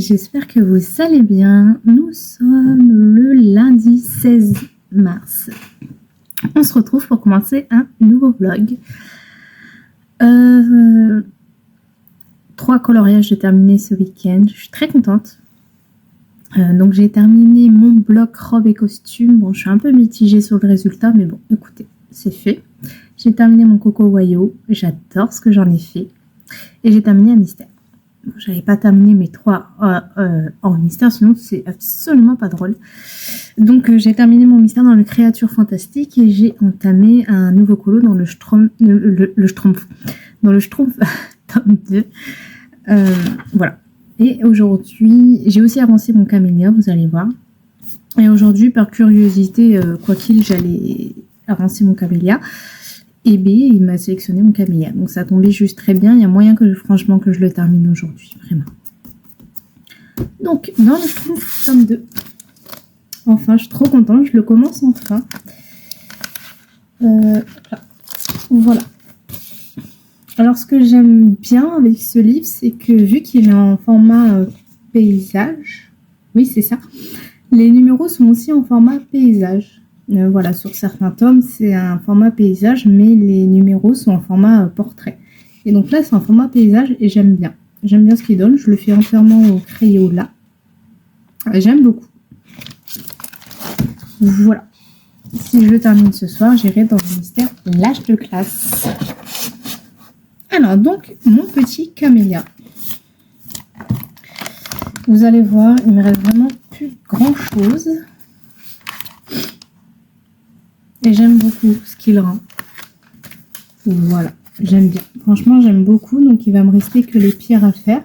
j'espère que vous allez bien. Nous sommes le lundi 16 mars. On se retrouve pour commencer un nouveau vlog. 3 coloriages de terminés ce week-end. Je suis très contente. Donc j'ai terminé mon bloc robe et costume. Bon, je suis un peu mitigée sur le résultat, mais bon, écoutez, c'est fait. J'ai terminé mon Coco Wayo. J'adore ce que j'en ai fait. Et j'ai terminé un mystère. Bon, j'avais pas terminé mes 3 en mystère, sinon c'est absolument pas drôle. Donc j'ai terminé mon mystère dans le Créature Fantastique et j'ai entamé un nouveau colo dans le Schtroumpf dans le Schtroumpf tome 2. Voilà. Et aujourd'hui, j'ai aussi avancé mon camélia, vous allez voir. Et aujourd'hui, par curiosité, quoi qu'il, j'allais avancer mon camélia. Et B, il m'a sélectionné mon camélia. Donc ça tombait juste très bien. Il y a moyen que, franchement, que je le termine aujourd'hui. Vraiment. Donc, dans le Schtroumpf tome 2. Enfin, je suis trop contente. Je le commence enfin. Voilà. Alors, ce que j'aime bien avec ce livre, c'est que vu qu'il est en format paysage, oui, c'est ça, les numéros sont aussi en format paysage. Voilà, sur certains tomes, c'est un format paysage, mais les numéros sont en format portrait. Et donc là, c'est en format paysage et j'aime bien. J'aime bien ce qu'il donne. Je le fais entièrement au crayon là. J'aime beaucoup. Voilà. Si je termine ce soir, j'irai dans le mystère l'âge de classe. Alors, donc, mon petit camélia. Vous allez voir, il me reste vraiment plus grand chose. Et j'aime beaucoup ce qu'il rend. Voilà, j'aime bien. Franchement, j'aime beaucoup. Donc, il va me rester que les pierres à faire.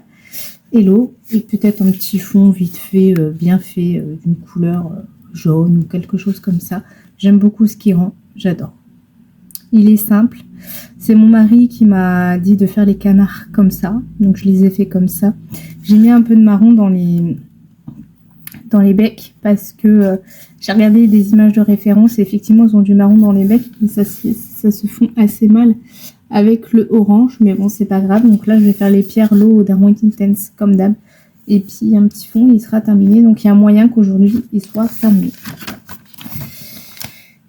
Et l'eau. Et peut-être un petit fond vite fait, bien fait, d'une couleur jaune ou quelque chose comme ça. J'aime beaucoup ce qu'il rend. J'adore. Il est simple. C'est mon mari qui m'a dit de faire les canards comme ça. Donc, je les ai fait comme ça. J'ai mis un peu de marron dans les becs parce que j'ai regardé des images de référence et effectivement ils ont du marron dans les becs mais ça se fond assez mal avec le orange, mais bon c'est pas grave. Donc là je vais faire les pierres l'eau d'un Intense comme d'hab et puis un petit fond, il sera terminé. Donc il y a moyen qu'aujourd'hui il soit terminé.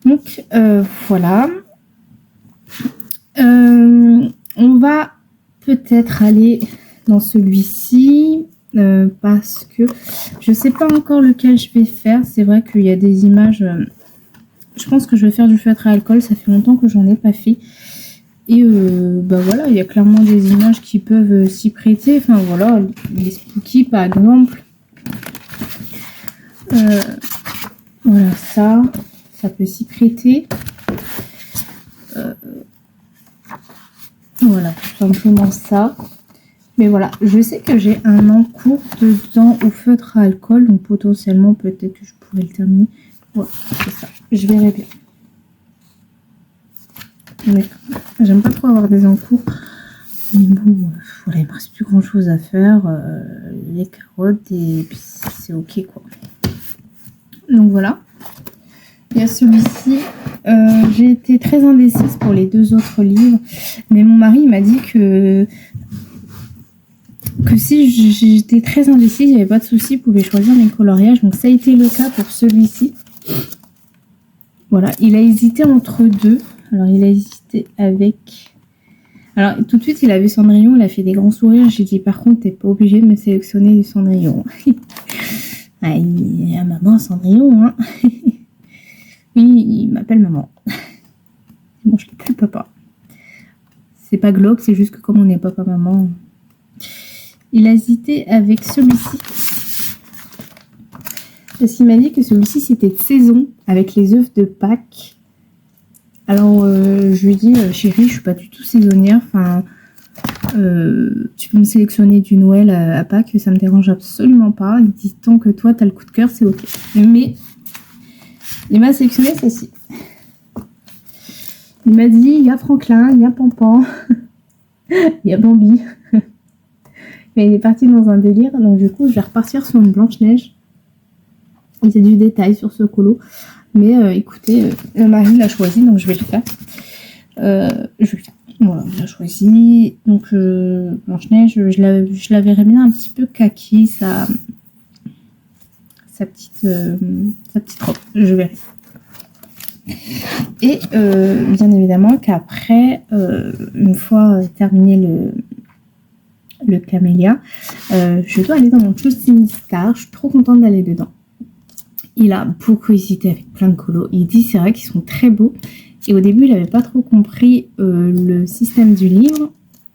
Donc voilà, on va peut-être aller dans celui-ci. Parce que je sais pas encore lequel je vais faire. C'est vrai qu'il y a des images, je pense que je vais faire du feutre à alcool, ça fait longtemps que j'en ai pas fait et bah voilà, il y a clairement des images qui peuvent s'y prêter. Enfin voilà, les spooky par exemple, voilà, ça peut s'y prêter. Voilà, tout simplement ça. Mais voilà, je sais que j'ai un encours dedans au feutre à alcool. Donc potentiellement, peut-être que je pourrais le terminer. Voilà, c'est ça. Je verrai bien. Mais j'aime pas trop avoir des encours. Mais bon, voilà, il me reste plus grand chose à faire. Les carottes et puis c'est ok quoi. Donc voilà. Il y a celui-ci. J'ai été très indécise pour les 2 autres livres. Mais mon mari m'a dit que si j'étais très indécise, il n'y avait pas de souci, il pouvait choisir mes coloriages. Donc ça a été le cas pour celui-ci. Voilà, il a hésité entre 2. Alors il a hésité avec... Alors tout de suite, il avait Cendrillon, il a fait des grands sourires. J'ai dit par contre, t'es pas obligé de me sélectionner du Cendrillon. Ah, il a maman Cendrillon, hein. Oui, il m'appelle maman. Bon, je l'appelle papa. C'est pas glauque, c'est juste que comme on est papa-maman... Il a hésité avec celui-ci. Parce qu'il m'a dit que celui-ci c'était de saison avec les œufs de Pâques. Alors je lui ai dit chérie, je suis pas du tout saisonnière. Enfin, tu peux me sélectionner du Noël à Pâques, ça me dérange absolument pas. Il dit tant que toi t'as le coup de cœur, c'est ok. Mais il m'a sélectionné celle-ci. Il m'a dit il y a Franklin, il y a Pampan, il y a Bambi. Mais il est parti dans un délire, donc du coup je vais repartir sur une Blanche-Neige. Il y a du détail sur ce colo, mais écoutez, le mari l'a choisi, donc je vais le faire. Voilà, on a choisi. Donc, Blanche-Neige, je la verrais bien un petit peu kaki, sa petite robe. Je verrai. Et bien évidemment qu'après, une fois terminé le camélia, je dois aller dans mon Shooting Star. Je suis trop contente d'aller dedans. Il a beaucoup hésité avec plein de colos. Il dit c'est vrai qu'ils sont très beaux. Et au début, il n'avait pas trop compris le système du livre.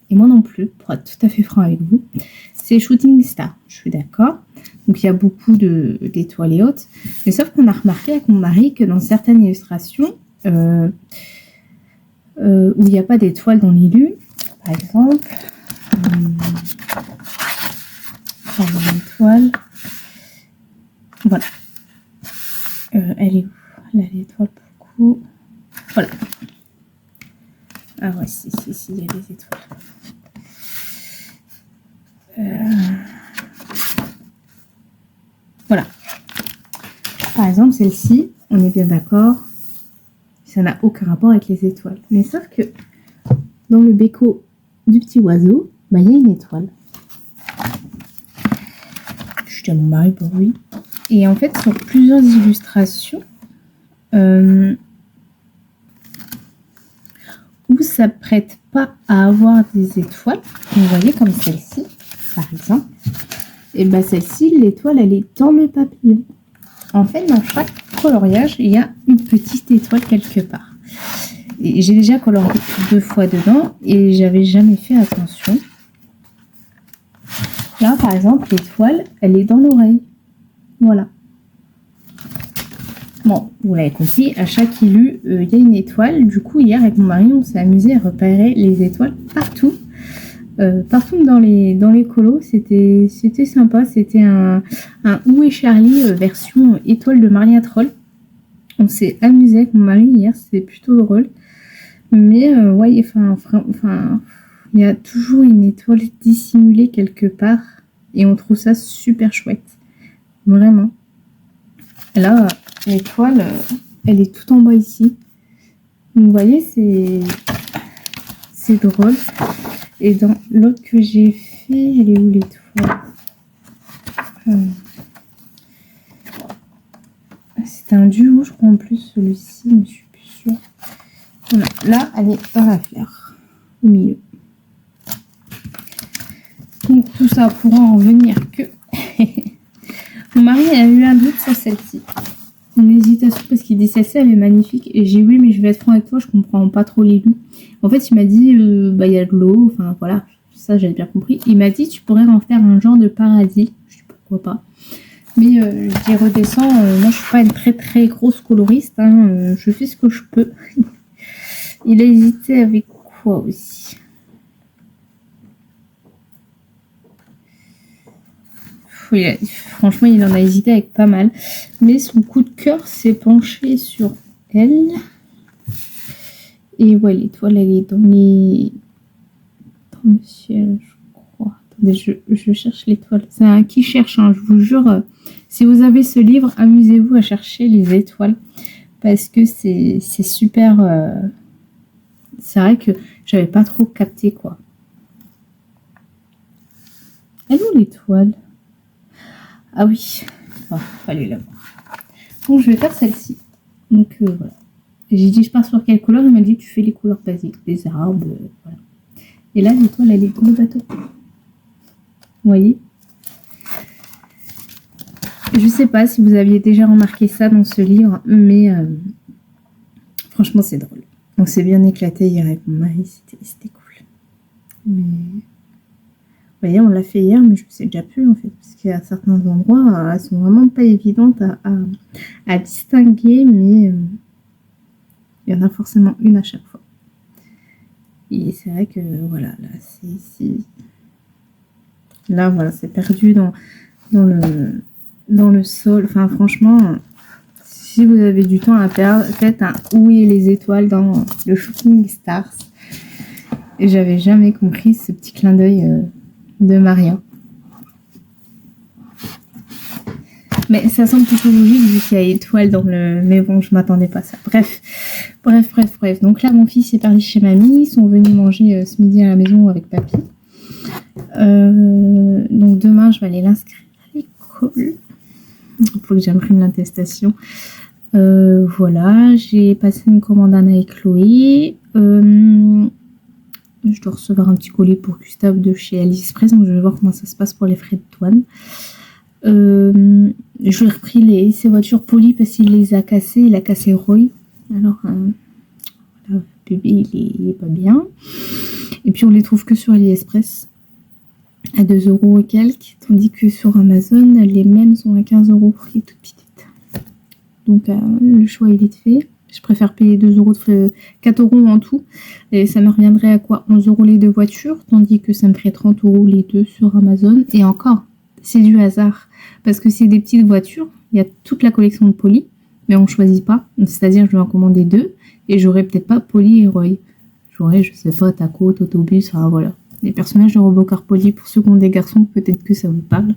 Et moi non plus, pour être tout à fait franc avec vous. C'est Shooting Star, je suis d'accord. Donc il y a beaucoup d'étoiles et autres. Mais sauf qu'on a remarqué avec mon mari que dans certaines illustrations, où il n'y a pas d'étoiles dans les lunes, par exemple, une étoile, voilà. Elle est où? Là, l'étoile pour le coup. Voilà. Ah ouais, si, il y a des étoiles. Voilà. Par exemple, celle-ci, on est bien d'accord, ça n'a aucun rapport avec les étoiles. Mais sauf que dans le béco du petit oiseau, bah, il y a une étoile. Je dis à mon mari pour lui. Et en fait, sur plusieurs illustrations, où ça ne prête pas à avoir des étoiles, vous voyez comme celle-ci, par exemple, et bien celle-ci, l'étoile, elle est dans le papillon. En fait, dans chaque coloriage, il y a une petite étoile quelque part. Et j'ai déjà colorié 2 fois dedans et j'avais jamais fait attention. Là, par exemple, l'étoile, elle est dans l'oreille. Voilà. Bon, vous l'avez compris, à chaque illu, il y a une étoile. Du coup, hier, avec mon mari, on s'est amusé à repérer les étoiles partout. Partout dans les colos, c'était sympa. C'était un Où est Charlie version étoile de Maria Troll. On s'est amusé avec mon mari hier, c'était plutôt drôle. Mais ouais, enfin, il y a toujours une étoile dissimulée quelque part et on trouve ça super chouette, vraiment. Là, l'étoile, elle est tout en bas ici. Vous voyez, c'est drôle. Et dans l'autre que j'ai fait, elle est où l'étoile? C'est un duo, je crois, en plus, celui-ci, mais je suis plus sûre. Voilà. Là, elle est dans la fleur, au milieu. Donc, tout ça pour en revenir que... Mon mari a eu un doute sur celle-ci. Une hésitation parce qu'il dit celle-ci, elle est magnifique. Et j'ai dit oui, mais je vais être franc avec toi, je comprends pas trop les lunes. En fait, il m'a dit, bah, il y a de l'eau, enfin voilà, ça j'avais bien compris. Il m'a dit, tu pourrais en faire un genre de paradis. Je dis pourquoi pas. Mais je dis redescends, moi je suis pas une très très grosse coloriste, hein, je fais ce que je peux. Il a hésité avec quoi aussi? Franchement, il en a hésité avec pas mal. Mais son coup de cœur s'est penché sur elle. Et ouais, l'étoile, elle est dans le ciel, je crois. Attendez, je cherche l'étoile. C'est un qui cherche, hein, je vous jure. Si vous avez ce livre, amusez-vous à chercher les étoiles. Parce que c'est super... c'est vrai que j'avais pas trop capté, quoi. Elle est où l'étoile? Ah oui, fallait la voir. Donc je vais faire celle-ci. Donc voilà. J'ai dit je pars sur quelle couleur? Il m'a dit tu fais les couleurs basiques, les arbres, voilà. Et là l'étoile elle est dans le bateau. Vous voyez? Je sais pas si vous aviez déjà remarqué ça dans ce livre, mais franchement c'est drôle. On s'est bien éclaté hier avec mon mari, c'était cool. Mais... Vous voyez, on l'a fait hier, mais je ne sais déjà plus en fait, parce qu'à certains endroits, elles sont vraiment pas évidentes à distinguer, mais il y en a forcément une à chaque fois. Et c'est vrai que voilà, là c'est là voilà, c'est perdu dans le sol. Enfin franchement, si vous avez du temps à perdre, faites un Où est les étoiles dans le Shooting Stars. Et j'avais jamais compris ce petit clin d'œil. De Maria. Mais ça semble plutôt logique vu qu'il y a étoile dans le... Mais bon, je m'attendais pas à ça. Bref, Bref. Donc là, mon fils est parti chez mamie. Ils sont venus manger ce midi à la maison avec papy. Donc demain, je vais aller l'inscrire à l'école. Il faut que j'imprime l'attestation. Voilà, j'ai passé une commande avec Chloé. Je dois recevoir un petit colis pour Gustave de chez AliExpress, donc je vais voir comment ça se passe pour les frais de douane. Je lui ai repris ses voitures polies parce qu'il les a cassées. Il a cassé Roy. Alors, le bébé, il est pas bien. Et puis, on les trouve que sur AliExpress à 2 € et quelques, tandis que sur Amazon, les mêmes sont à 15 € pour les toutes petites. Donc, le choix est vite fait. Je préfère payer 2 €, 4 € en tout. Et ça me reviendrait à quoi? 11 € les deux voitures, tandis que ça me ferait 30 € les deux sur Amazon. Et encore, c'est du hasard. Parce que c'est des petites voitures. Il y a toute la collection de Polly, mais on ne choisit pas. C'est-à-dire, je vais en commander 2 et j'aurai peut-être pas Polly et Roy. J'aurai, je sais pas, Taco, Autobus, enfin voilà. Les personnages de Robocop Polly, pour ceux qui ont des garçons, peut-être que ça vous parle.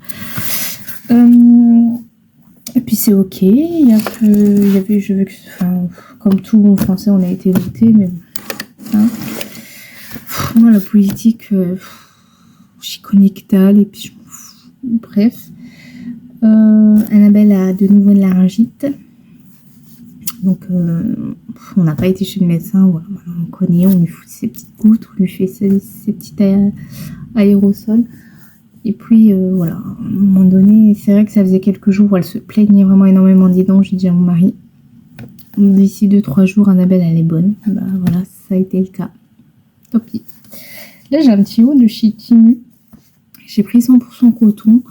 Et puis c'est ok, il y a que, je veux que, enfin, comme tout bon français, on a été voté, mais bon, hein. Moi la politique, j'y connais que dalle, et puis je m'en fous. Bref, Annabelle a de nouveau de laryngite, donc on n'a pas été chez le médecin, voilà, on connaît, on lui fout ses petites gouttes, on lui fait ses petits aérosols. Et puis voilà, à un moment donné, c'est vrai que ça faisait quelques jours où elle se plaignait vraiment énormément des dents. J'ai dit à mon mari, d'ici 2-3 jours, Annabelle, elle est bonne. Bah voilà, ça a été le cas. Tant pis. Là, j'ai un petit haut de chez Timu. J'ai pris 100% coton.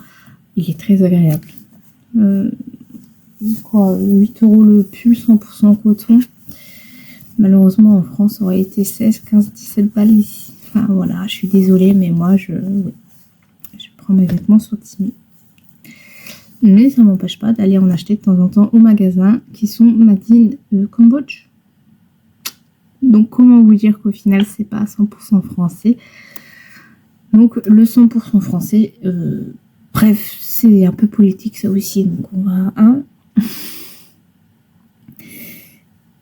Il est très agréable. 8 € le pull, 100% coton. Malheureusement, en France, ça aurait été 16, 15, 17 balles ici. Enfin voilà, je suis désolée, mais moi, je prends mes vêtements sur Timu. Mais ça ne m'empêche pas d'aller en acheter de temps en temps au magasin qui sont made in Cambodge. Donc comment vous dire qu'au final c'est pas 100% français. Donc le 100% français, bref, c'est un peu politique ça aussi. Donc on va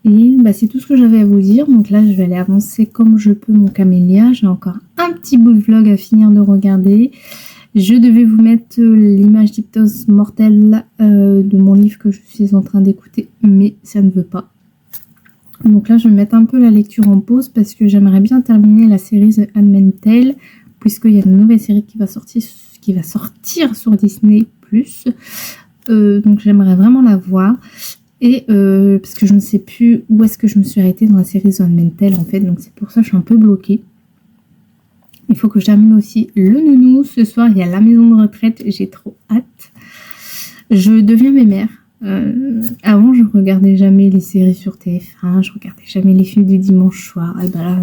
Et c'est tout ce que j'avais à vous dire. Donc là je vais aller avancer comme je peux mon camélia. J'ai encore un petit bout de vlog à finir de regarder. Je devais vous mettre l'image d'Hypnose mortelle de mon livre que je suis en train d'écouter, mais ça ne veut pas. Donc là, je vais mettre un peu la lecture en pause parce que j'aimerais bien terminer la série The Handmaid's Tale, puisqu'il y a une nouvelle série qui va sortir sur Disney+. Donc j'aimerais vraiment la voir. Et parce que je ne sais plus où est-ce que je me suis arrêtée dans la série The Handmaid's Tale en fait, donc c'est pour ça que je suis un peu bloquée. Il faut que je termine aussi le nounou. Ce soir, il y a la maison de retraite. J'ai trop hâte. Je deviens mémère. Avant, je regardais jamais les séries sur TF1. Je regardais jamais les films du dimanche soir. Et là,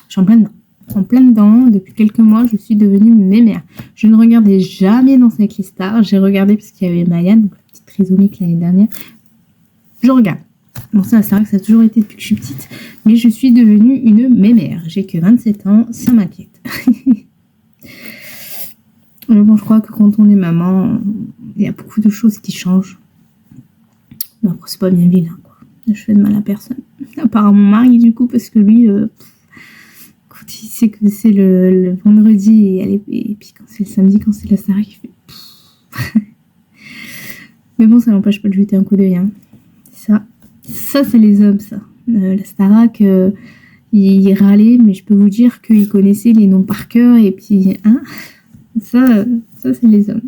je suis en plein dedans. En plein dedans. Depuis quelques mois, je suis devenue mémère. Je ne regardais jamais Danser avec les stars. J'ai regardé parce qu'il y avait Maya, donc la petite trisomique l'année dernière. Je regarde. Bon, ça, c'est vrai que ça a toujours été depuis que je suis petite, mais je suis devenue une mémère. J'ai que 27 ans, ça m'inquiète. Mais bon, je crois que quand on est maman, il y a beaucoup de choses qui changent. Mais après, c'est pas bien vilain, quoi. Je fais de mal à personne. À part à mon mari, du coup, parce que lui, quand il sait que c'est le vendredi, et puis quand c'est le samedi, quand c'est la Starac, il fait... Mais bon, ça n'empêche pas de jeter un coup d'œil, hein. Ça, c'est les hommes, ça. La Starac, il râlait, mais je peux vous dire qu'il connaissait les noms par cœur, et puis, hein, ça c'est les hommes.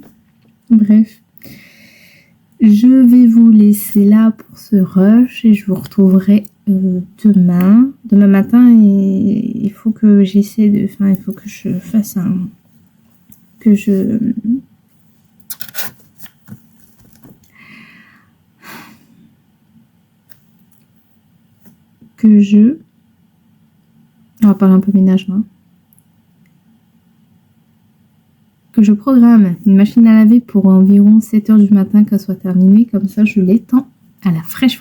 Bref. Je vais vous laisser là pour ce rush, et je vous retrouverai demain. Demain matin, et il faut que j'essaie de... Enfin, il faut que je fasse un... Que je... On va parler un peu ménage, hein. Que je programme une machine à laver pour environ 7h du matin qu'elle soit terminée. Comme ça, je l'étends à la fraîche.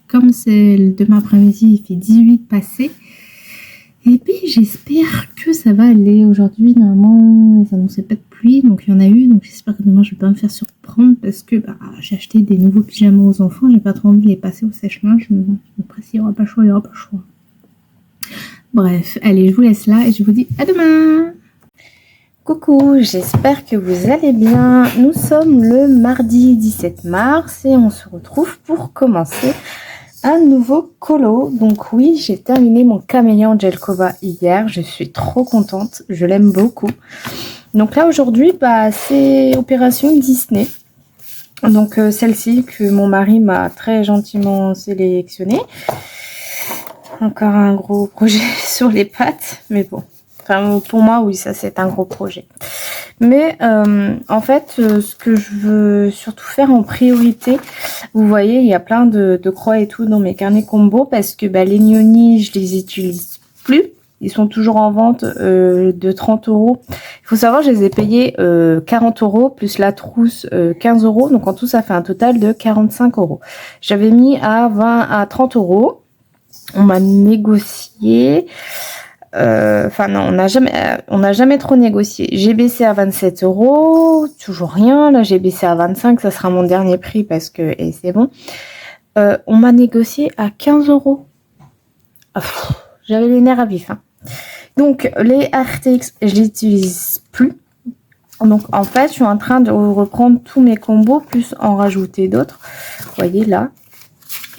Comme c'est le demain après-midi, il fait 18 passé. Et puis j'espère que ça va aller. Aujourd'hui, normalement, ils annonçaient pas de pluie, donc il y en a eu. Donc j'espère que demain, je vais pas me faire surprendre parce que j'ai acheté des nouveaux pyjamas aux enfants. J'ai pas trop envie de les passer au sèche-linge. Je me presse, il y aura pas le choix, il y aura pas le choix. Bref, allez, je vous laisse là et je vous dis à demain. Coucou, j'espère que vous allez bien. Nous sommes le mardi 17 mars et on se retrouve pour commencer un nouveau colo. Donc oui, j'ai terminé mon caméléon Jelkova hier. Je suis trop contente. Je l'aime beaucoup. Donc là, aujourd'hui, c'est opération Disney. Donc celle-ci que mon mari m'a très gentiment sélectionnée. Encore un gros projet sur les pattes. Mais bon, enfin, pour moi, oui, ça c'est un gros projet. Mais en fait, ce que je veux surtout faire en priorité, vous voyez, il y a plein de croix et tout dans mes carnets combo parce que les Nioni, je les utilise plus. Ils sont toujours en vente de 30 €. Il faut savoir, je les ai payés 40 € plus la trousse 15 €. Donc en tout, ça fait un total de 45 €. J'avais mis à 30 €. On m'a négocié. Enfin non, on n'a jamais trop négocié. J'ai baissé à 27 €, toujours rien. Là, j'ai baissé à 25, ça sera mon dernier prix parce que et c'est bon. On m'a négocié à 15 €. J'avais les nerfs à vif. Hein. Donc les RTX, je l'utilise plus. Donc en fait, je suis en train de reprendre tous mes combos plus en rajouter d'autres. Vous voyez là.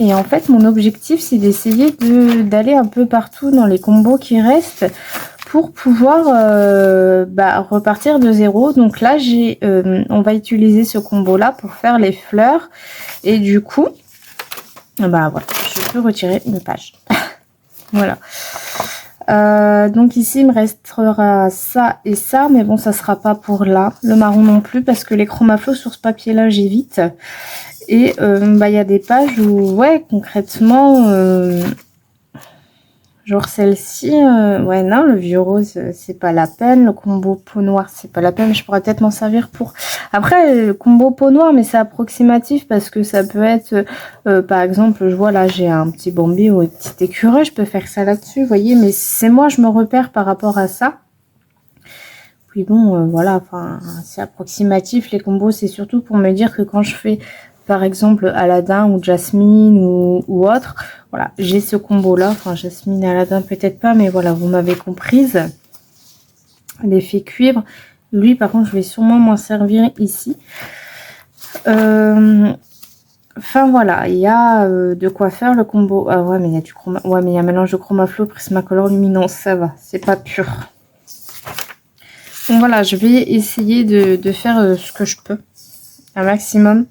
Et en fait, mon objectif, c'est d'essayer d'aller un peu partout dans les combos qui restent pour pouvoir repartir de zéro. Donc là, on va utiliser ce combo-là pour faire les fleurs. Et du coup, voilà, je peux retirer une page. Voilà. Donc ici, il me restera ça et ça. Mais bon, ça sera pas pour là. Le marron non plus, parce que les chromaflots sur ce papier-là, j'évite. Et il y a des pages où, ouais, concrètement, genre celle-ci, ouais, non, le vieux rose, c'est pas la peine. Le combo peau noire, c'est pas la peine. Je pourrais peut-être m'en servir pour... Après, le combo peau noire, mais c'est approximatif parce que ça peut être, par exemple, je vois là, j'ai un petit Bambi ou un petit écureuil, je peux faire ça là-dessus, vous voyez. Mais c'est moi, je me repère par rapport à ça. Puis bon, voilà, enfin, c'est approximatif. Les combos, c'est surtout pour me dire que quand je fais... Par exemple, Aladdin ou Jasmine ou autre. Voilà, j'ai ce combo-là. Enfin, Jasmine et Aladdin, peut-être pas, mais voilà, vous m'avez comprise. L'effet cuivre. Lui, par contre, je vais sûrement m'en servir ici. Enfin, voilà, il y a de quoi faire le combo. Ah ouais, mais il y a du chroma... Ouais, mais il y a un mélange de Chromaflow, Prismacolor, Luminance. Ça va, c'est pas pur. Donc voilà, je vais essayer de faire ce que je peux. Un maximum.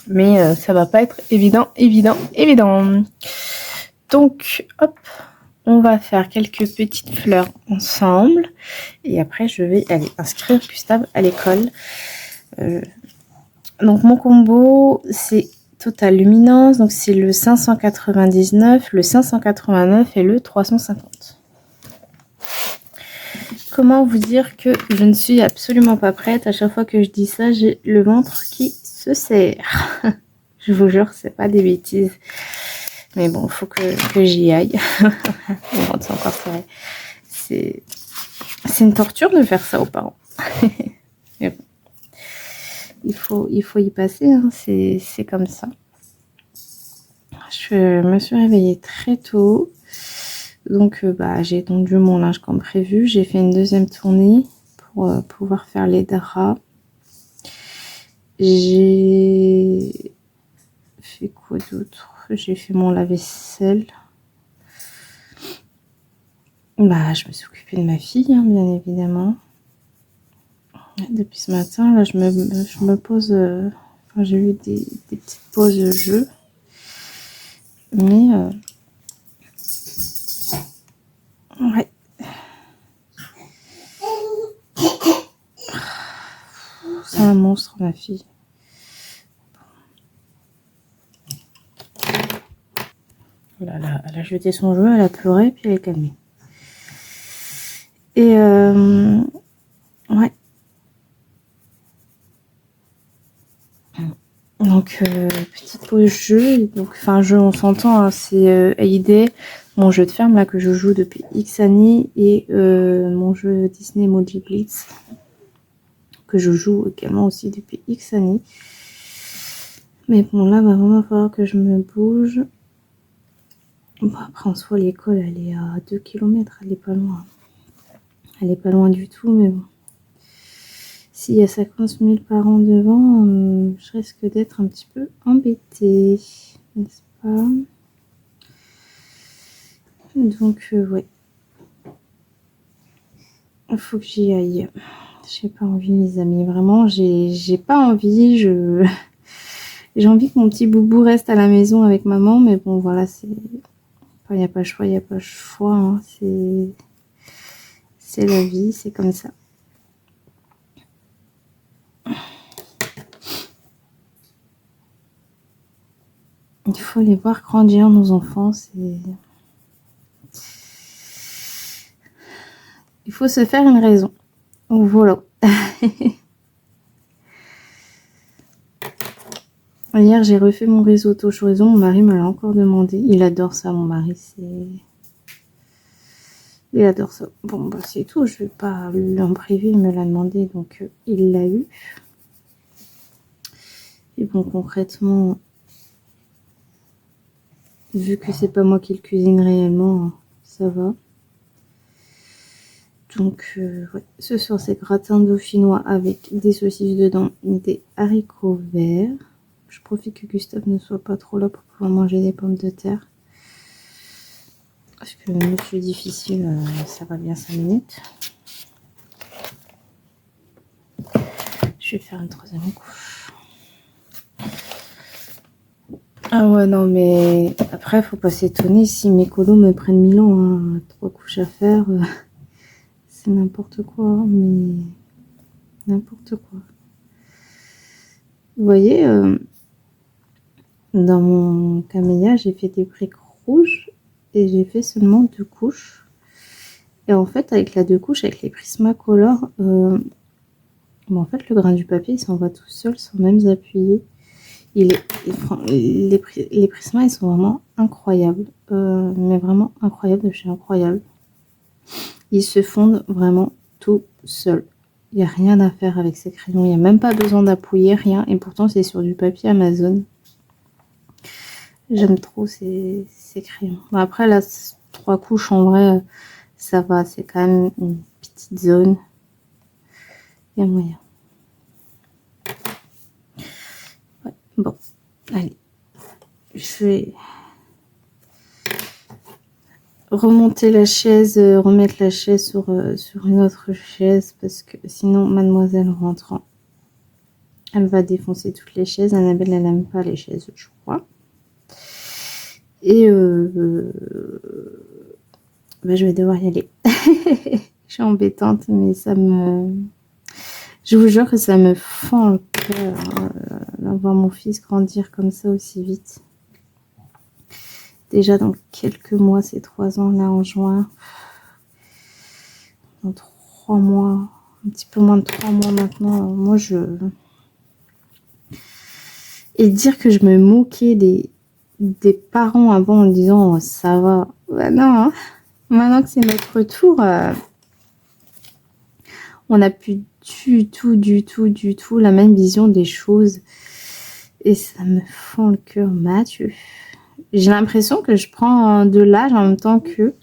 Mais ça va pas être évident. Donc, hop, on va faire quelques petites fleurs ensemble. Et après, je vais aller inscrire Gustave à l'école. Donc, mon combo, c'est Total Luminance. Donc, c'est le 599, le 589 et le 350. Comment vous dire que je ne suis absolument pas prête. À chaque fois que je dis ça, j'ai le ventre qui se serre. Je vous jure, c'est pas des bêtises. Mais bon, il faut que j'y aille. Bon, c'est encore vrai. C'est une torture de faire ça aux parents. Mais bon. Il faut y passer. Hein. C'est comme ça. Je me suis réveillée très tôt. Donc, j'ai étendu mon linge comme prévu. J'ai fait une deuxième tournée pour pouvoir faire les draps. J'ai fait quoi d'autre? J'ai fait mon lave-vaisselle. Je me suis occupée de ma fille, hein, bien évidemment. Depuis ce matin, là, je me pose... j'ai eu des petites pauses jeu. Mais... ouais. C'est un monstre, ma fille. Voilà, elle a jeté son jeu, elle a pleuré, puis elle est calmée. Et ouais. Donc, petite pause jeu. Donc, enfin, jeu, on s'entend, hein, c'est Hay, mon jeu de ferme là que je joue depuis X années, et mon jeu Disney Emoji Blitz que je joue également aussi depuis X années. Mais bon, là, va vraiment falloir que je me bouge. Bon, après, en soi, l'école, elle est à 2 km, elle est pas loin. Elle est pas loin du tout, mais bon. S'il y a 50 000 parents devant, je risque d'être un petit peu embêtée, n'est-ce pas? Donc, ouais. Il faut que j'y aille. J'ai pas envie, les amis. Vraiment, j'ai pas envie. J'ai envie que mon petit boubou reste à la maison avec maman, mais bon, voilà, c'est... Enfin, il n'y a pas le choix, il n'y a pas le choix. Hein. C'est la vie, c'est comme ça. Il faut les voir grandir, nos enfants. Il faut se faire une raison. Voilà. Hier, j'ai refait mon risotto chorizo. Mon mari me l'a encore demandé. Il adore ça, mon mari. Il adore ça. Bon, bah, c'est tout. Je vais pas l'en priver. Il me l'a demandé, donc il l'a eu. Et bon, concrètement, vu que c'est pas moi qui le cuisine réellement, ça va. Donc, ouais. Ce soir, c'est gratin dauphinois avec des saucisses dedans, des haricots verts. Je profite que Gustave ne soit pas trop là pour pouvoir manger des pommes de terre. Parce que monsieur difficile, ça va bien 5 minutes. Je vais faire une troisième couche. Ah ouais, non, mais après, faut pas s'étonner si mes colos me prennent 1000 ans. Hein. 3 couches à faire, c'est n'importe quoi, hein, mais n'importe quoi. Vous voyez, dans mon camélia, j'ai fait des briques rouges et j'ai fait seulement 2 couches. Et en fait, avec la 2 couches, avec les Prismacolor, bon, en fait, le grain du papier, il s'en va tout seul sans même s'appuyer. Les Prisma, ils sont vraiment incroyables. Mais vraiment incroyables de chez incroyable. Ils se fondent vraiment tout seuls. Il n'y a rien à faire avec ces crayons. Il n'y a même pas besoin d'appuyer, rien. Et pourtant, c'est sur du papier Amazon. J'aime trop ces crayons. Bon, après, là, 3 couches, en vrai, ça va. C'est quand même une petite zone. Il y a moyen. Ouais. Bon, allez. Je vais remonter la chaise, remettre la chaise sur une autre chaise, parce que sinon, mademoiselle rentrant, elle va défoncer toutes les chaises. Annabelle, elle n'aime pas les chaises, je crois. Et bah, je vais devoir y aller. Je suis embêtante, mais ça me... Je vous jure que ça me fend le cœur d'avoir mon fils grandir comme ça aussi vite. Déjà dans quelques mois, c'est 3 ans là en juin. Dans 3 mois, un petit peu moins de 3 mois maintenant, moi je... Et dire que je me moquais des parents avant en disant oh, ça va. Bah non, hein. Maintenant que c'est notre tour, on n'a plus du tout la même vision des choses. Et ça me fend le cœur, Mathieu. J'ai l'impression que je prends de l'âge en même temps que...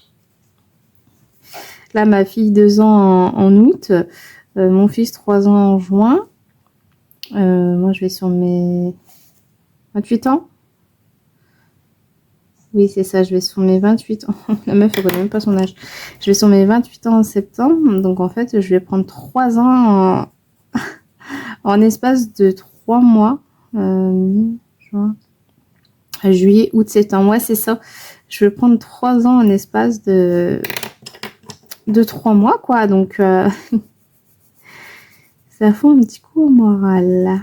Là, ma fille 2 ans en août, mon fils 3 ans en juin. Moi, je vais sur mes 28 ans. Oui, c'est ça, je vais sur mes 28 ans. La meuf, elle connaît même pas son âge. Je vais sur mes 28 ans en septembre. Donc, en fait, je vais prendre 3 ans en espace de 3 mois. Juin, juillet, août, septembre. Ouais, c'est ça. Je vais prendre 3 ans en espace de 3 mois, quoi. Donc, ça fout un petit coup au moral.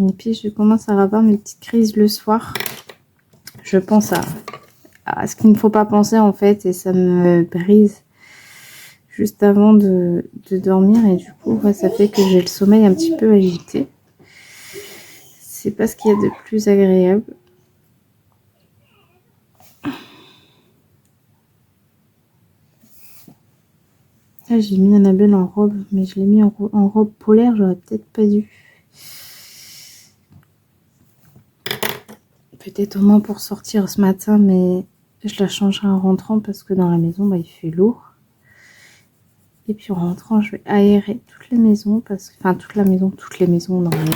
Et puis, je commence à avoir mes petites crises le soir. Je pense à ce qu'il ne faut pas penser, en fait. Et ça me brise juste avant de dormir. Et du coup, ouais, ça fait que j'ai le sommeil un petit peu agité. c'est pas ce qu'il y a de plus agréable. Là, j'ai mis Annabelle en robe, mais je l'ai mis en robe polaire, j'aurais peut-être pas dû. Peut-être au moins pour sortir ce matin, mais je la changerai en rentrant parce que dans la maison, bah, il fait lourd. Et puis en rentrant, je vais aérer toute la maison, enfin toute les maisons normalement.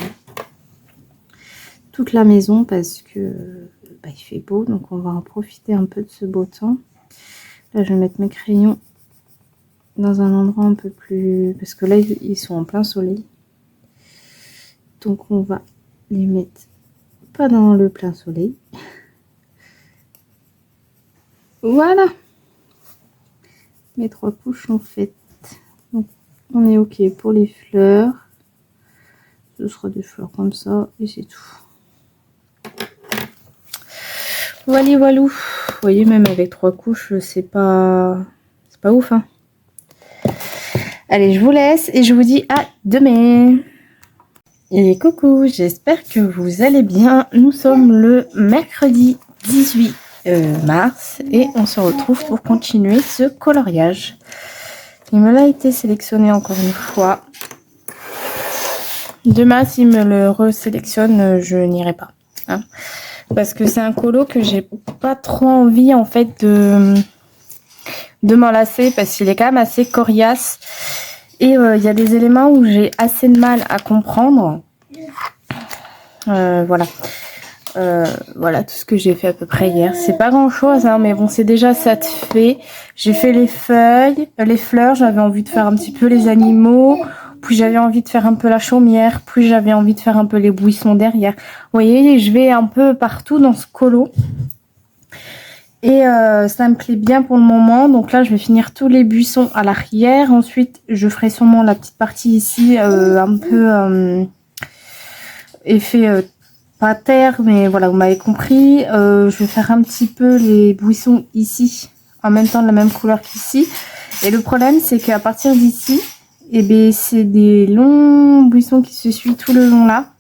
Toute la maison parce que bah, il fait beau, donc on va en profiter un peu de ce beau temps. Là, je vais mettre mes crayons dans un endroit un peu plus... Parce que là, ils sont en plein soleil. Donc on va les mettre pas dans le plein soleil. Voilà. Mes 3 couches sont faites. Donc on est ok pour les fleurs. Ce sera des fleurs comme ça et c'est tout. Voilà, voilou. Vous voyez, même avec 3 couches, c'est pas ouf, hein. Allez, je vous laisse et je vous dis à demain. Et coucou, j'espère que vous allez bien. Nous sommes le mercredi 18 mars et on se retrouve pour continuer ce coloriage. Il me l'a été sélectionné encore une fois. Demain, s'il me le resélectionne, je n'irai pas. Hein, parce que c'est un colo que j'ai pas trop envie en fait de m'enlacer parce qu'il est quand même assez coriace. Et il y a des éléments où j'ai assez de mal à comprendre. Voilà. Voilà tout ce que j'ai fait à peu près hier. C'est pas grand chose, hein, mais bon, c'est déjà ça de fait. J'ai fait les feuilles, les fleurs. J'avais envie de faire un petit peu les animaux. Puis j'avais envie de faire un peu la chaumière. Puis j'avais envie de faire un peu les buissons derrière. Vous voyez, je vais un peu partout dans ce colo. Et ça me plaît bien pour le moment. Donc là, je vais finir tous les buissons à l'arrière. Ensuite, je ferai sûrement la petite partie ici, un peu effet pas terre, mais voilà, vous m'avez compris. Je vais faire un petit peu les buissons ici, en même temps de la même couleur qu'ici. Et le problème, c'est qu'à partir d'ici, eh ben, c'est des longs buissons qui se suivent tout le long là.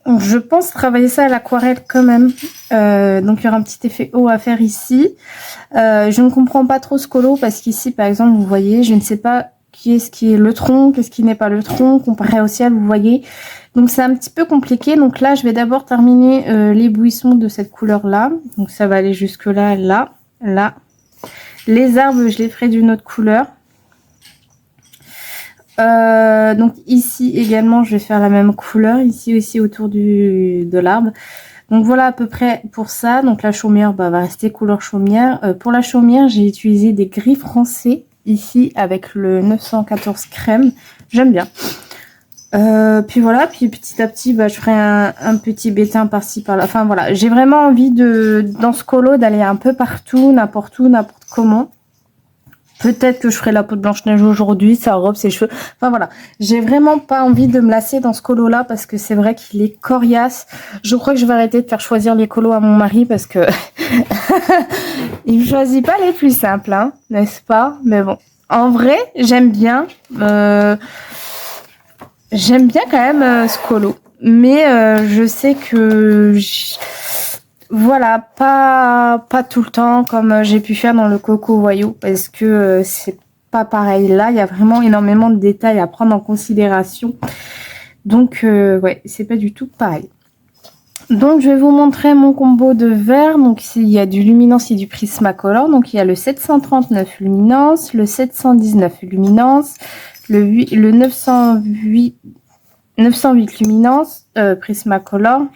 Donc, je pense travailler ça à l'aquarelle quand même. Donc il y aura un petit effet haut à faire ici. Je ne comprends pas trop ce colo parce qu'ici par exemple vous voyez, je ne sais pas qui est le tronc, qu'est-ce qui n'est pas le tronc comparé au ciel, vous voyez. Donc c'est un petit peu compliqué. Donc là je vais d'abord terminer les buissons de cette couleur là. Donc ça va aller jusque là, là. Les arbres je les ferai d'une autre couleur. Donc ici également je vais faire la même couleur, ici aussi autour de l'arbre. Donc voilà à peu près pour ça. Donc la chaumière va rester couleur chaumière. Pour la chaumière j'ai utilisé des gris français ici avec le 914 crème. J'aime bien. Puis voilà, puis petit à petit je ferai un petit bétain par-ci par-là. Enfin voilà, j'ai vraiment envie dans ce colo d'aller un peu partout, n'importe où, n'importe comment. Peut-être que je ferai la peau de Blanche-Neige aujourd'hui, sa robe, ses cheveux. Enfin voilà, j'ai vraiment pas envie de me lasser dans ce colo-là parce que c'est vrai qu'il est coriace. Je crois que je vais arrêter de faire choisir les colos à mon mari parce que il choisit pas les plus simples, hein, n'est-ce pas? Mais bon, en vrai, j'aime bien. J'aime bien quand même ce colo. Mais je sais que... Voilà, pas tout le temps comme j'ai pu faire dans le Coco Voyou parce que c'est pas pareil. Là, il y a vraiment énormément de détails à prendre en considération. Donc, ouais, c'est pas du tout pareil. Donc, je vais vous montrer mon combo de verre. Donc, ici, il y a du Luminance et du Prismacolor. Donc, il y a le 739 Luminance, le 719 Luminance, le 908 Luminance Prismacolor,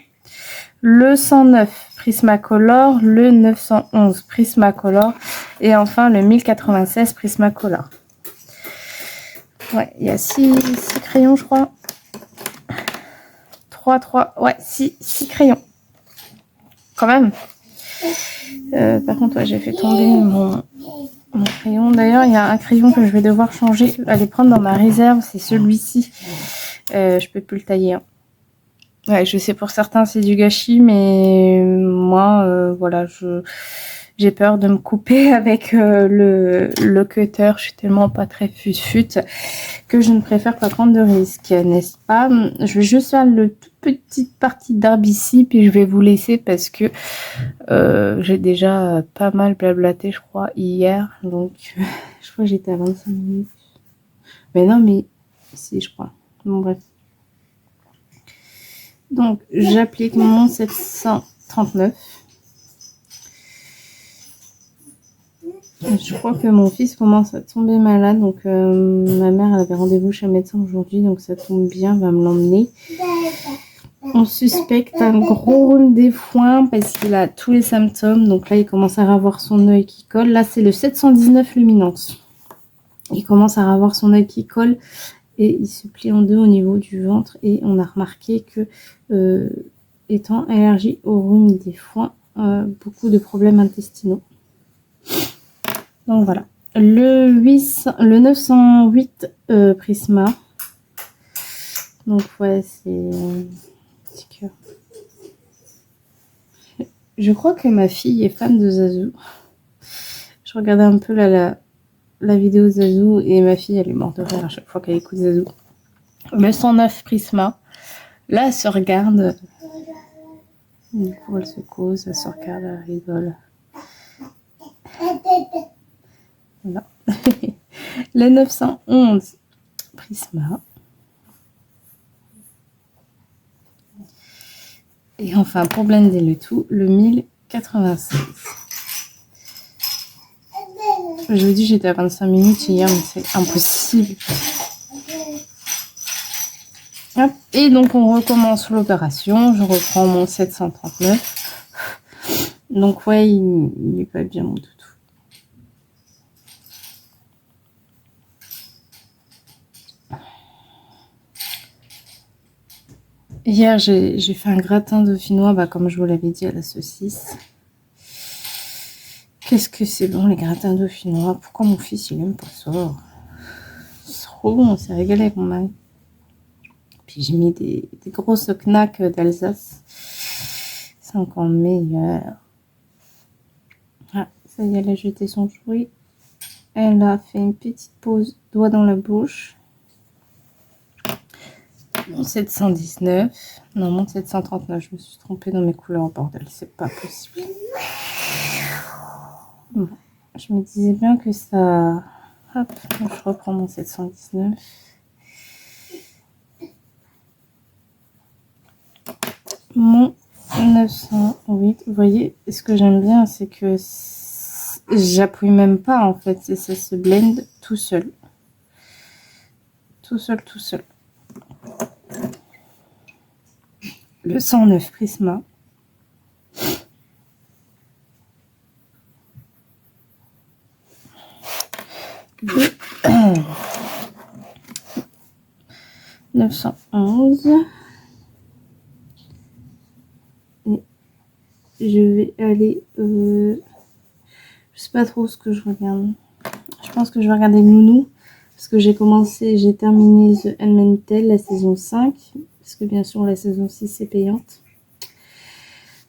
le 109 Prismacolor, le 911 Prismacolor et enfin le 1096 Prismacolor. Ouais, il y a 6 crayons, je crois. 3, ouais, 6 crayons. Quand même. Par contre, ouais, j'ai fait tomber mon crayon. D'ailleurs, il y a un crayon que je vais devoir changer, aller prendre dans ma réserve. C'est celui-ci. Je peux plus le tailler. Hein. Ouais, je sais pour certains c'est du gâchis, mais moi, voilà, j'ai peur de me couper avec le cutter. Je suis tellement pas très fut-fut que je ne préfère pas prendre de risques, n'est-ce pas? Je vais juste faire le toute petite partie d'herbe ici, puis je vais vous laisser parce que j'ai déjà pas mal blablaté, je crois, hier. Donc, je crois que j'étais à 25 minutes. Mais non, mais si, je crois. Bon, bref. Donc, j'applique mon 739. Je crois que mon fils commence à tomber malade. Donc, ma mère, elle avait rendez-vous chez le médecin aujourd'hui. Donc, ça tombe bien, elle va me l'emmener. On suspecte un gros rhume des foins parce qu'il a tous les symptômes. Donc là, il commence à avoir son œil qui colle. Là, c'est le 719 luminance. Il commence à avoir son œil qui colle et il se plie en deux au niveau du ventre. Et on a remarqué que, étant allergique au rhume des foins, beaucoup de problèmes intestinaux. Donc voilà. Le 908 Prisma. Donc ouais, c'est petit cœur. Je crois que ma fille est fan de Zazu. Je regardais un peu la vidéo Zazu et ma fille elle est morte de rire à chaque fois qu'elle écoute Zazu. Le 109 Prisma. Là elle se regarde. Du coup elle se cause, elle se regarde, elle rigole. Voilà. Le 911 Prisma. Et enfin, pour blender le tout, le 1096. Je vous dis, j'étais à 25 minutes hier, mais c'est impossible. Hop. Et donc, on recommence l'opération. Je reprends mon 739. Donc, ouais, il n'est pas bien, mon toutou. Hier, j'ai fait un gratin dauphinois, comme je vous l'avais dit, à la saucisse. Qu'est-ce que c'est bon, les gratins dauphinois. Pourquoi mon fils, il aime pas ça? C'est trop bon, on s'est régalé avec mon mari. Puis j'ai mis des grosses knacks d'Alsace. C'est encore meilleur. Ah, ça y est, elle a jeté son fruit. Elle a fait une petite pause, doigt dans la bouche. Mon 719. Non, mon 739. Je me suis trompée dans mes couleurs, bordel. C'est pas possible. Bon, je me disais bien que ça... Hop, donc je reprends mon 719. Mon 908. Vous voyez, ce que j'aime bien, c'est que j'appuie même pas, en fait. Ça se blende tout seul. Tout seul, tout seul. Le 109 Prisma. Le 911. Et je vais aller... je sais pas trop ce que je regarde. Je pense que je vais regarder Nounou. Parce que j'ai terminé The Handmaid's Tale, la saison 5. Parce que bien sûr, la saison 6 est payante.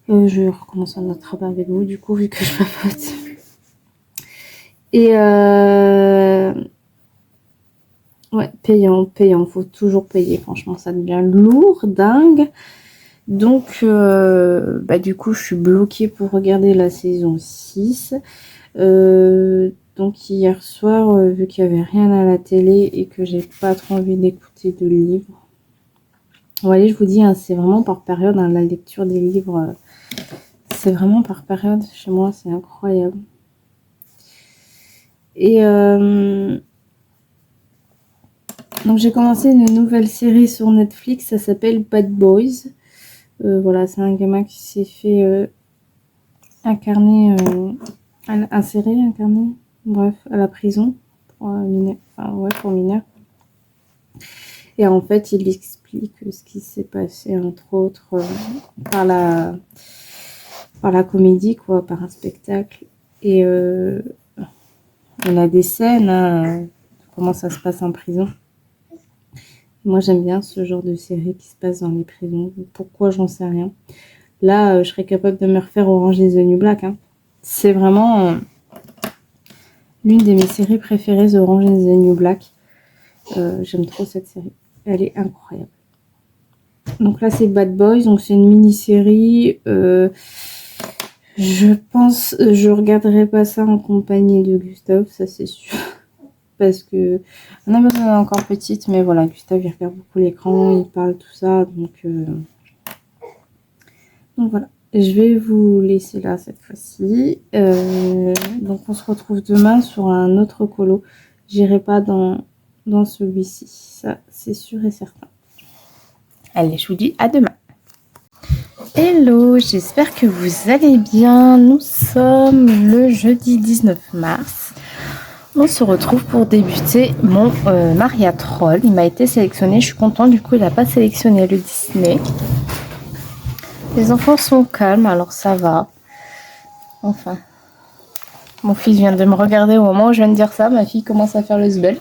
Je vais recommencer un autre travail avec vous, du coup, vu que je papote. Et ouais, payant. Faut toujours payer. Franchement, ça devient lourd, dingue. Donc, du coup, je suis bloquée pour regarder la saison 6. Donc, hier soir, vu qu'il n'y avait rien à la télé et que j'ai pas trop envie d'écouter de livres. Vous voyez, je vous dis, hein, c'est vraiment par période, hein, la lecture des livres. C'est vraiment par période. Chez moi, c'est incroyable. Et donc, j'ai commencé une nouvelle série sur Netflix. Ça s'appelle Bad Boys. Voilà, c'est un gamin qui s'est fait incarner, incarner, bref, à la prison pour mineurs. Enfin, ouais, pour mineurs. Et en fait, il explique ce qui s'est passé, entre autres, par la comédie, quoi, par un spectacle. Et on a des scènes, hein, comment ça se passe en prison. Moi, j'aime bien ce genre de série qui se passe dans les prisons. Pourquoi, j'en sais rien. Là, je serais capable de me refaire Orange is the New Black. Hein. C'est vraiment l'une de mes séries préférées, Orange is the New Black. J'aime trop cette série. Elle est incroyable. Donc là, c'est Bad Boys. Donc c'est une mini-série. Je pense, je regarderai pas ça en compagnie de Gustave, ça c'est sûr. Parce que on a besoin encore petite, mais voilà, Gustave il regarde beaucoup l'écran, il parle tout ça, donc voilà. Je vais vous laisser là cette fois-ci. Donc on se retrouve demain sur un autre colo. J'irai pas dans celui-ci, ça c'est sûr et certain. Allez, je vous dis à demain. Hello, j'espère que vous allez bien. Nous sommes le jeudi 19 mars. On se retrouve pour débuter mon Maria Troll. Il m'a été sélectionné, je suis contente. Du coup, il n'a pas sélectionné le Disney. Les enfants sont calmes, alors ça va. Enfin, mon fils vient de me regarder au moment où je viens de dire ça. Ma fille commence à faire le sbel.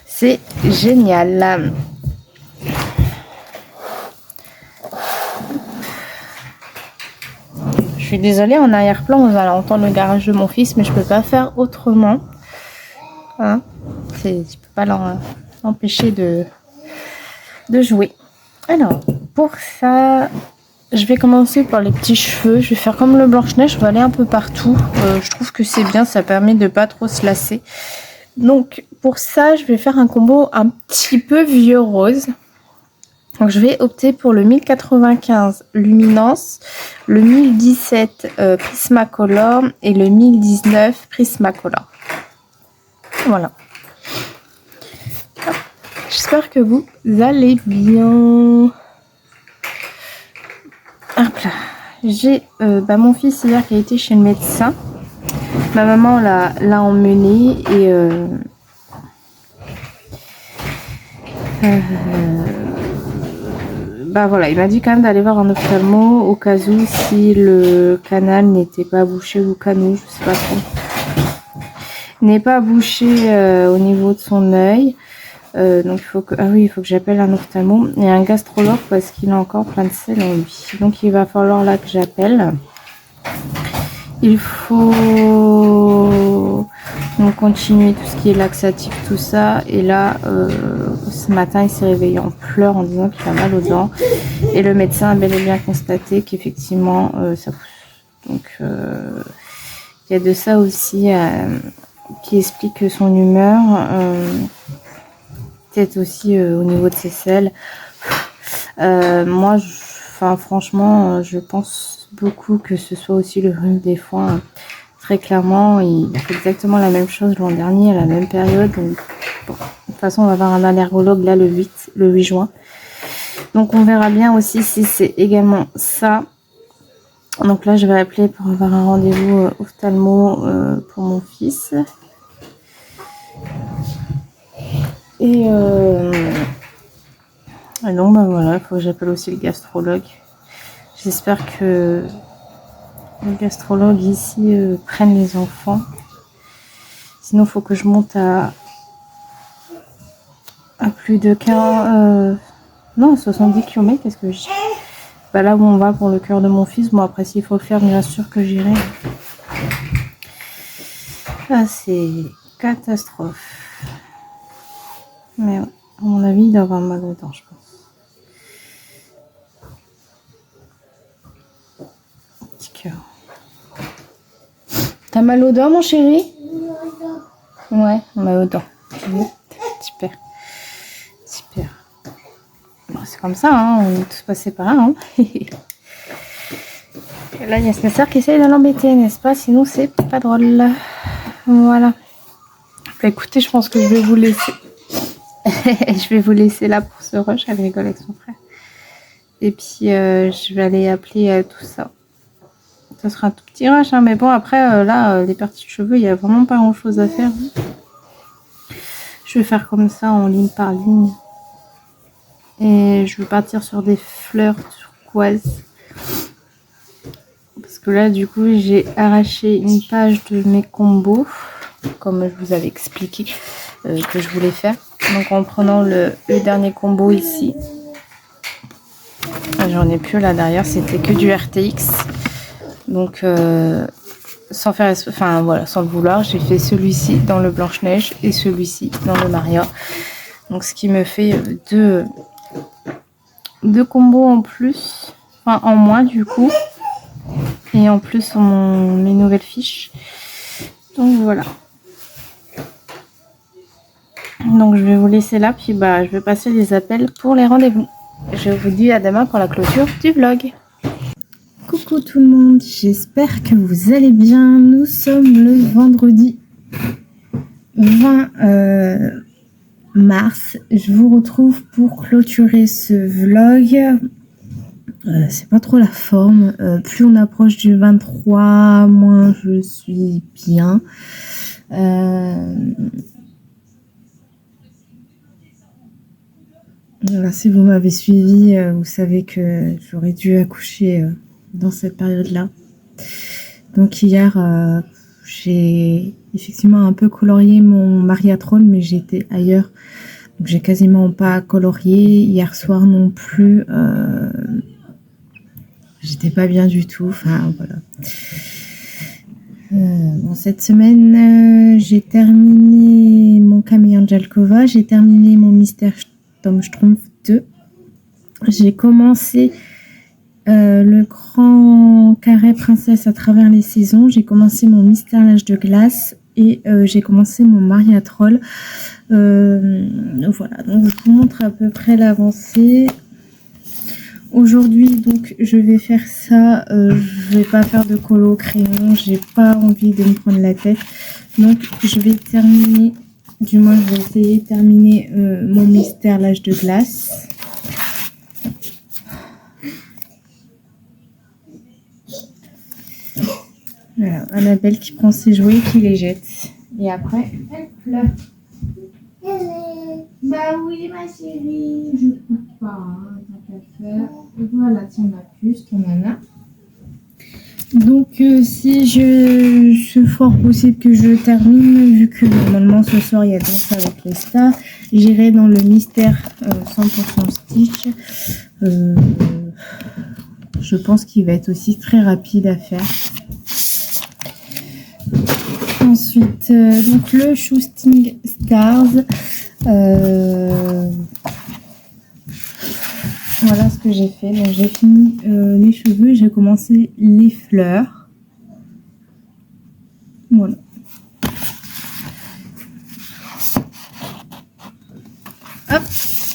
C'est génial. Je suis désolée, en arrière-plan, vous allez entendre le garage de mon fils, mais je peux pas faire autrement. Hein, je peux pas l'empêcher de jouer. Alors, pour ça, je vais commencer par les petits cheveux. Je vais faire comme le Blanche-Neige, je vais aller un peu partout. Je trouve que c'est bien, ça permet de pas trop se lasser. Donc, pour ça, je vais faire un combo un petit peu vieux rose. Donc, je vais opter pour le 1095 Luminance, le 1017 Prismacolor et le 1019 Prismacolor. Voilà. J'espère que vous allez bien. Hop là. J'ai mon fils hier qui a été chez le médecin. Ma maman l'a emmené et voilà, il m'a dit quand même d'aller voir un ophtalmo au cas où si le canal n'était pas bouché ou canaux, je sais pas trop. N'est pas bouché au niveau de son œil. Donc il faut que j'appelle un ophtalmo et un gastrologue parce qu'il a encore plein de sel en lui. Donc il va falloir là que j'appelle. Il faut donc continuer tout ce qui est laxatif, tout ça. Et là, ce matin, il s'est réveillé en pleurs en disant qu'il a mal aux dents. Et le médecin a bel et bien constaté qu'effectivement, ça pousse. Donc il y a de ça aussi qui explique son humeur. Peut-être aussi au niveau de ses selles. Moi, franchement, je pense beaucoup que ce soit aussi le rhume des foins. Très clairement, il a fait exactement la même chose l'an dernier, à la même période. Donc, bon, de toute façon, on va avoir un allergologue là le 8 juin. Donc, on verra bien aussi si c'est également ça. Donc là, je vais appeler pour avoir un rendez-vous ophtalmo pour mon fils. Et donc voilà, il faut que j'appelle aussi le gastrologue. J'espère que le gastrologue ici prenne les enfants. Sinon, il faut que je monte à plus de 70 km. Qu'est-ce que je dis? Là où on va pour le cœur de mon fils. Bon, après, s'il faut le faire, bien sûr que j'irai. Ah, c'est catastrophe. Mais ouais, à mon avis, il doit avoir mal aux dents, je pense. Petit cœur. T'as mal aux dents, mon chéri? Ouais, mal aux dents. Super. Super. Bon, c'est comme ça, hein, on est tous passés par là. Hein. Et là, il y a sa sœur qui essaye de l'embêter, n'est-ce pas? Sinon, c'est pas drôle. Voilà. Écoutez, je pense que je vais vous laisser. Je vais vous laisser là pour ce rush. Elle rigole avec son frère. Et puis, je vais aller appeler tout ça. Ça sera un tout petit rush, hein, mais bon, après, là, les parties de cheveux, il n'y a vraiment pas grand-chose à faire. Je vais faire comme ça, en ligne par ligne. Et je vais partir sur des fleurs turquoises. Parce que là, du coup, j'ai arraché une page de mes combos. Comme je vous avais expliqué que je voulais faire. Donc en prenant le dernier combo ici. J'en ai plus là derrière, c'était que du RTX. Donc sans le vouloir, j'ai fait celui-ci dans le Blanche-Neige et celui-ci dans le Maria. Donc ce qui me fait deux combos en plus, enfin en moins du coup. Et en plus mes nouvelles fiches. Donc voilà. Donc je vais vous laisser là, puis je vais passer les appels pour les rendez-vous. Je vous dis à demain pour la clôture du vlog. Coucou tout le monde, j'espère que vous allez bien. Nous sommes le vendredi 20 mars. Je vous retrouve pour clôturer ce vlog. C'est pas trop la forme. Plus on approche du 23, moins je suis bien. Voilà, si vous m'avez suivi, vous savez que j'aurais dû accoucher dans cette période-là. Donc hier, j'ai effectivement un peu colorié mon Mariatrol, mais j'étais ailleurs. Donc j'ai quasiment pas colorié. Hier soir non plus. J'étais pas bien du tout. Enfin voilà. Bon, cette semaine, j'ai terminé mon Camille Angelkova. J'ai terminé mon Mystère Tom Schtroumpf 2. J'ai commencé le grand carré princesse à travers les saisons. J'ai commencé mon Mystère l'âge de glace et j'ai commencé mon Mariatrol. Voilà, donc je vous montre à peu près l'avancée. Aujourd'hui, donc, je vais faire ça. Je vais pas faire de colo au crayon. J'ai pas envie de me prendre la tête. Donc, je vais terminer. Du moins, je vais essayer de terminer mon Mystère l'âge de glace. Voilà, Annabelle qui prend ses jouets et qui les jette. Et après, elle pleure. Bah oui, ma chérie, je coupe pas, hein, tant qu'à faire. Voilà, tiens, ma puce, ton nana. Donc, si c'est fort possible que je termine, vu que normalement ce soir il y a Danse avec les stars, j'irai dans le Mystère 100% Stitch. Je pense qu'il va être aussi très rapide à faire. Ensuite, donc le Shooting Stars. Voilà ce que j'ai fait. Donc j'ai fini les cheveux, j'ai commencé les fleurs. Voilà. Hop.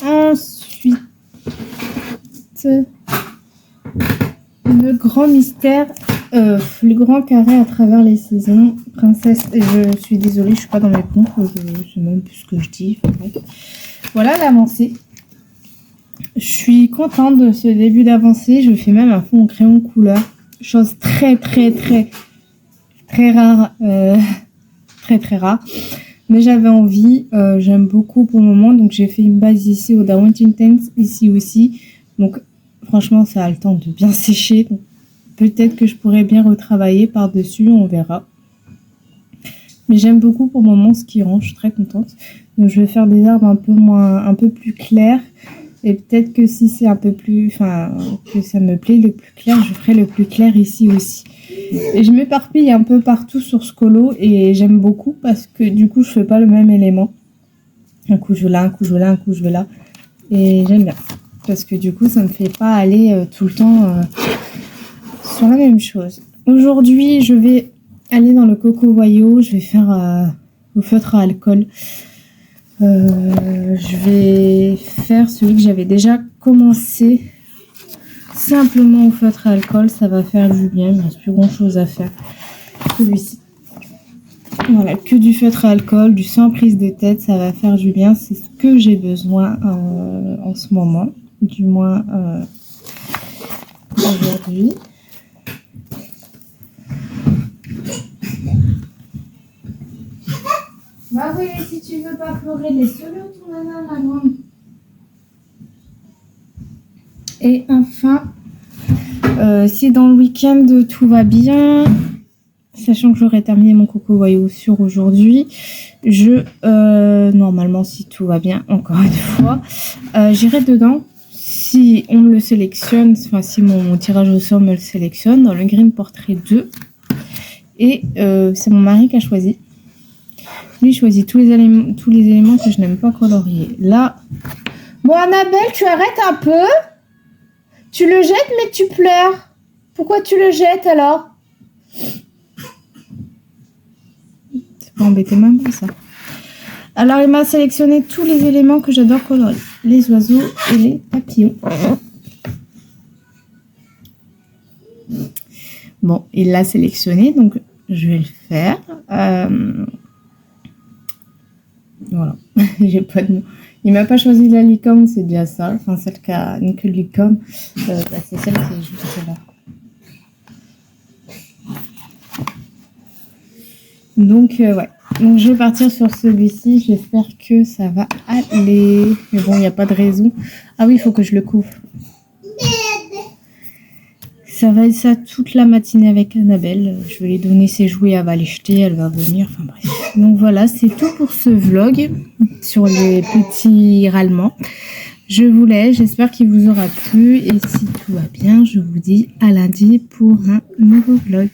Ensuite, le grand mystère, le grand carré à travers les saisons. Princesse, je suis désolée, je suis pas dans mes pompes, je sais même plus ce que je dis. Enfin, bref. Voilà l'avancée. Je suis contente de ce début d'avancée. Je fais même un fond en crayon couleur. Chose très rare. Très rare. Mais j'avais envie. J'aime beaucoup pour le moment. Donc j'ai fait une base ici au Darwin Intense. Ici aussi. Donc franchement ça a le temps de bien sécher. Donc, peut-être que je pourrais bien retravailler par-dessus. On verra. Mais j'aime beaucoup pour le moment ce qui rend. Je suis très contente. Donc je vais faire des arbres un peu plus clairs. Et peut-être que si c'est un peu plus, que ça me plaît le plus clair, je ferai le plus clair ici aussi. Et je m'éparpille un peu partout sur ce colo et j'aime beaucoup parce que du coup je fais pas le même élément. Un coup je vais là, un coup je vais là, un coup je vais là. Et j'aime bien. Parce que du coup ça me fait pas aller tout le temps sur la même chose. Aujourd'hui je vais aller dans le Coco Voyau. Je vais faire au feutre à alcool. Je vais faire celui que j'avais déjà commencé simplement au feutre à alcool. Ça va faire du bien, il ne reste plus grand chose à faire. Celui-ci, voilà, que du feutre à alcool, du sans prise de tête, ça va faire du bien. C'est ce que j'ai besoin en ce moment, du moins aujourd'hui. Bah oui, mais si tu veux pas pleurer, laisse-le ton nana, la grande. Et enfin, si dans le week-end tout va bien, sachant que j'aurai terminé mon Coco Voyou sur aujourd'hui, normalement, si tout va bien, encore une fois, j'irai dedans. Si on me le sélectionne, enfin si mon tirage au sort me le sélectionne, dans le Grimm Portrait 2. Et c'est mon mari qui a choisi. Lui, il choisit tous les éléments que je n'aime pas colorier. Là, bon Annabelle, tu arrêtes un peu. Tu le jettes, mais tu pleures. Pourquoi tu le jettes alors? C'est pas embêter maman, ça. Alors, il m'a sélectionné tous les éléments que j'adore colorier. Les oiseaux et les papillons. Bon, il l'a sélectionné, donc je vais le faire. Voilà, j'ai pas de mots. Il m'a pas choisi la licorne, c'est déjà ça. Enfin, celle qui a une queue de licorne, c'est celle qui est juste là. Donc, ouais. Donc, je vais partir sur celui-ci. J'espère que ça va aller. Mais bon, il n'y a pas de raison. Ah oui, il faut que je le couvre. Ça va être ça toute la matinée avec Annabelle. Je vais lui donner ses jouets, elle va les jeter, elle va venir. Enfin bref. Donc voilà, c'est tout pour ce vlog sur les petits râlements. Je vous laisse, j'espère qu'il vous aura plu. Et si tout va bien, je vous dis à lundi pour un nouveau vlog.